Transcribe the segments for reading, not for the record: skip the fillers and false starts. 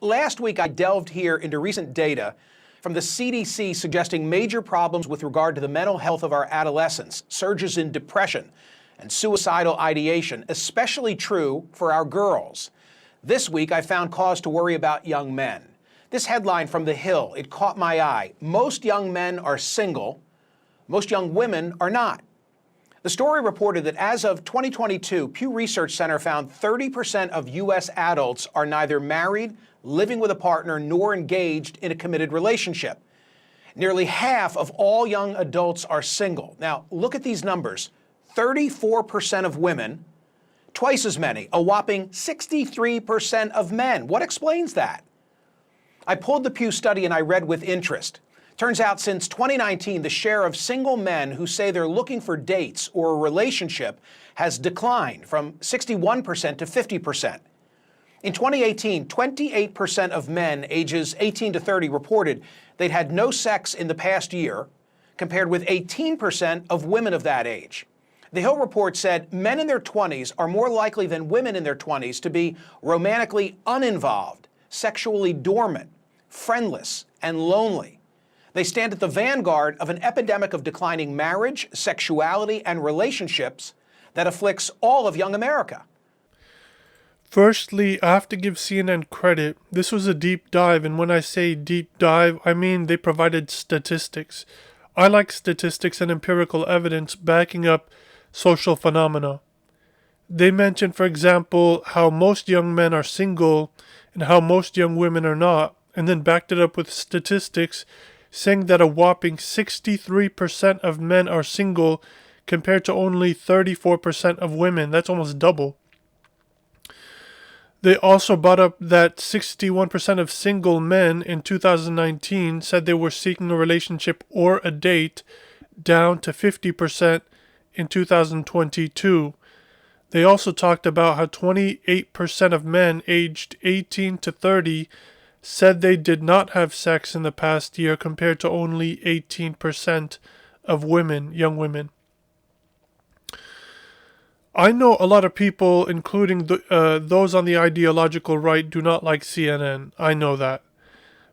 Last week, I delved here into recent data from the CDC suggesting major problems with regard to the mental health of our adolescents, surges in depression and suicidal ideation, especially true for our girls. This week, I found cause to worry about young men. This headline from The Hill, it caught my eye. Most young men are single, most young women are not. The story reported that as of 2022, Pew Research Center found 30% of U.S. adults are neither married, living with a partner, nor engaged in a committed relationship. Nearly half of all young adults are single. Now, look at these numbers. 34% of women, twice as many, a whopping 63% of men. What explains that? I pulled the Pew study and I read with interest. Turns out since 2019, the share of single men who say they're looking for dates or a relationship has declined from 61% to 50%. In 2018, 28% of men ages 18 to 30 reported they'd had no sex in the past year, compared with 18% of women of that age. The Hill report said men in their 20s are more likely than women in their 20s to be romantically uninvolved, sexually dormant, friendless, and lonely. They stand at the vanguard of an epidemic of declining marriage, sexuality, and relationships that afflicts all of young America. Firstly, I have to give CNN credit. This was a deep dive, and when I say deep dive, I mean they provided statistics. I like statistics and empirical evidence backing up social phenomena. They mentioned, for example, how most young men are single and how most young women are not, and then backed it up with statistics saying that a whopping 63% of men are single compared to only 34% of women. That's almost double. They also brought up that 61% of single men in 2019 said they were seeking a relationship or a date, down to 50% in 2022. They also talked about how 28% of men aged 18 to 30 said they did not have sex in the past year compared to only 18% of women, young women. I know a lot of people, including those on the ideological right, do not like CNN. I know that.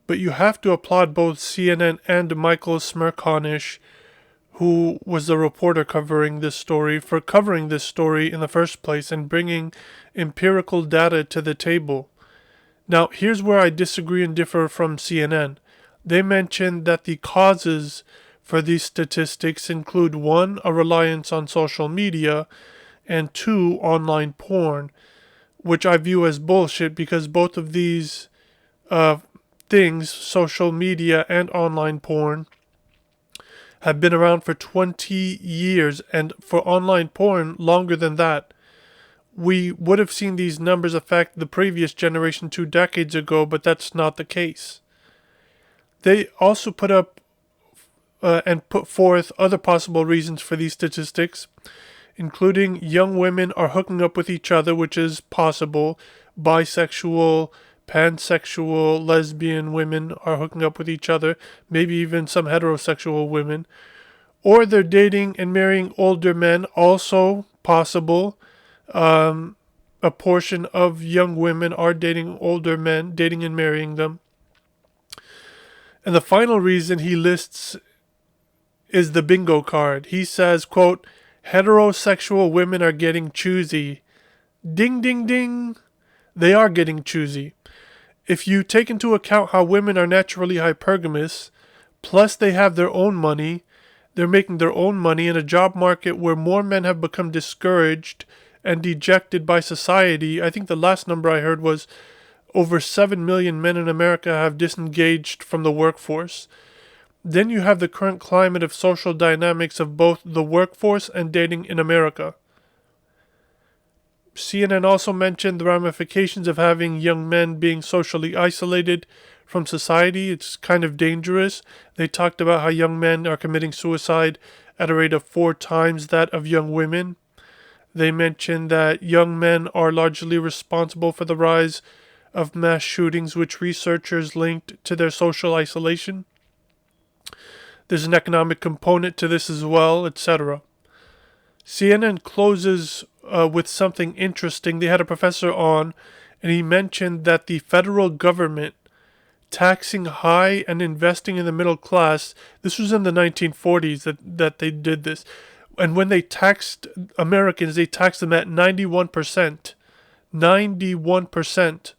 But you have to applaud both CNN and Michael Smerconish, who was the reporter covering this story, for covering this story in the first place and bringing empirical data to the table. Now, here's where I disagree and differ from CNN. They mentioned that the causes for these statistics include 1, a reliance on social media, and 2, online porn, which I view as bullshit because both of these things, social media and online porn, have been around for 20 years, and for online porn, longer than that. We would have seen these numbers affect the previous generation 2 decades ago, but that's not the case. They also put up and put forth other possible reasons for these statistics, including young women are hooking up with each other, which is possible. Bisexual, pansexual, lesbian women are hooking up with each other, maybe even some heterosexual women. Or they're dating and marrying older men, also possible. A portion of young women are dating older men, dating and marrying them. And the final reason he lists is the bingo card. He says, quote, heterosexual women are getting choosy. Ding, ding, ding. They are getting choosy. If you take into account how women are naturally hypergamous, plus they have their own money, they're making their own money in a job market where more men have become discouraged and dejected by society. I think the last number I heard was over 7 million men in America have disengaged from the workforce. Then you have the current climate of social dynamics of both the workforce and dating in America. CNN also mentioned the ramifications of having young men being socially isolated from society. It's kind of dangerous. They talked about how young men are committing suicide at a rate of 4 times that of young women. They mentioned that young men are largely responsible for the rise of mass shootings, which researchers linked to their social isolation. There's an economic component to this as well, etc. CNN closes with something interesting. They had a professor on, and he mentioned that the federal government taxing high and investing in the middle class, this was in the 1940s that they did this. And when they taxed Americans, they taxed them at 91%. 91%.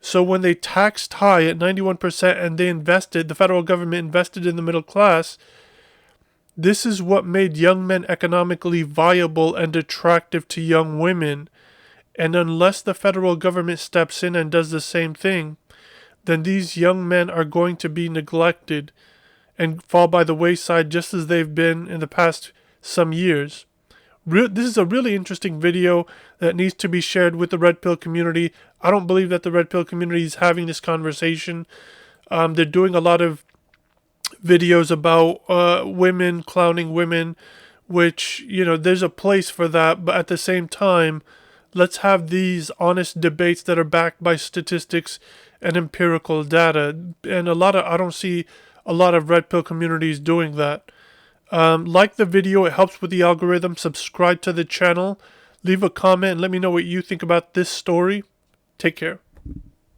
So when they taxed high at 91% and they invested, the federal government invested in the middle class, this is what made young men economically viable and attractive to young women. And unless the federal government steps in and does the same thing, then these young men are going to be neglected and fall by the wayside just as they've been in the past some years. This is a really interesting video that needs to be shared with the Red Pill community. I don't believe that the Red Pill community is having this conversation. They're doing a lot of videos about women, clowning women, which, there's a place for that. But at the same time, let's have these honest debates that are backed by statistics and empirical data. And I don't see a lot of Red Pill communities doing that. Like the video, it helps with the algorithm. Subscribe to the channel. Leave a comment and let me know what you think about this story. Take care.